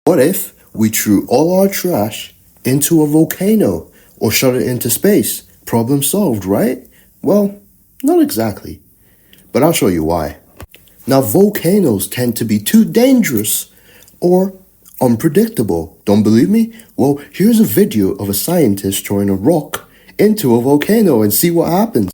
What if we threw all our trash into a volcano or shot it into space? Problem solved, right? Well, not exactly, but I'll show you why. Now, volcanoes tend to be too dangerous or unpredictable. Don't believe me? Well, here's a video of a scientist throwing a rock into a volcano and see what happens.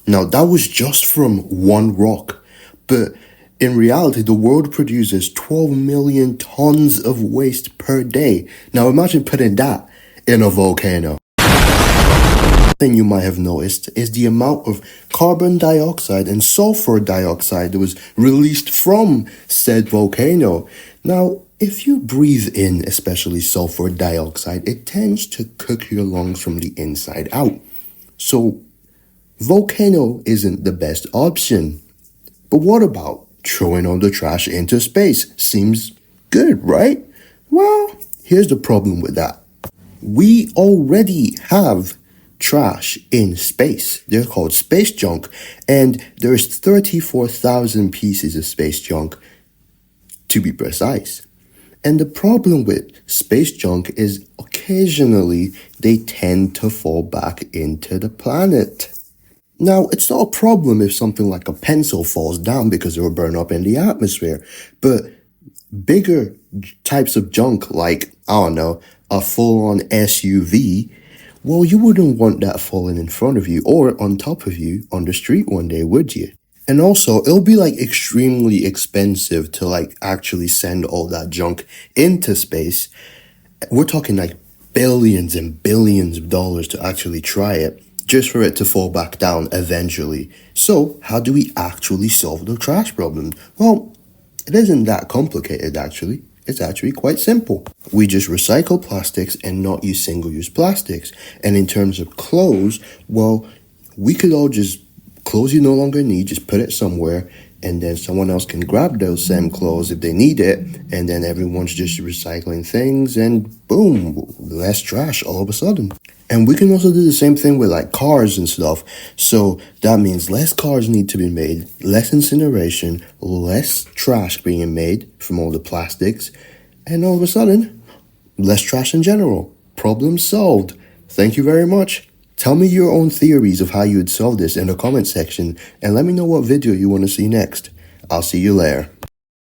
Now, that was just from one rock, but in reality, the world produces 12 million tons of waste per day. Now, imagine putting that in a volcano. Thing you might have noticed is the amount of carbon dioxide and sulfur dioxide that was released from said volcano. Now, if you breathe in, especially sulfur dioxide, it tends to cook your lungs from the inside out. So, volcano isn't the best option. But what about throwing all the trash into space? Seems good, right? Well, here's the problem with that. We already have trash in space. They're called space junk, and there's 34,000 pieces of space junk, to be precise. And the problem with space junk is occasionally they tend to fall back into the planet. Now, it's not a problem if something like a pencil falls down because it will burn up in the atmosphere, but bigger types of junk like, I don't know, a full-on SUV, well, you wouldn't want that falling in front of you or on top of you on the street one day, would you? And also, it'll be like extremely expensive to like actually send all that junk into space. We're talking like billions and billions of dollars to actually try it, just for it to fall back down eventually. So, how do we actually solve the trash problem? Well, it isn't that complicated actually. It's actually quite simple. We just recycle plastics and not use single-use plastics. And in terms of clothes, well, we could all just, clothes you no longer need, just put it somewhere, and then someone else can grab those same clothes if they need it, and then everyone's just recycling things, and boom, less trash all of a sudden. And we can also do the same thing with like cars and stuff. So that means less cars need to be made, less incineration, less trash being made from all the plastics, and all of a sudden, less trash in general. Problem solved. Thank you very much. Tell me your own theories of how you would solve this in the comment section, and let me know what video you want to see next. I'll see you later.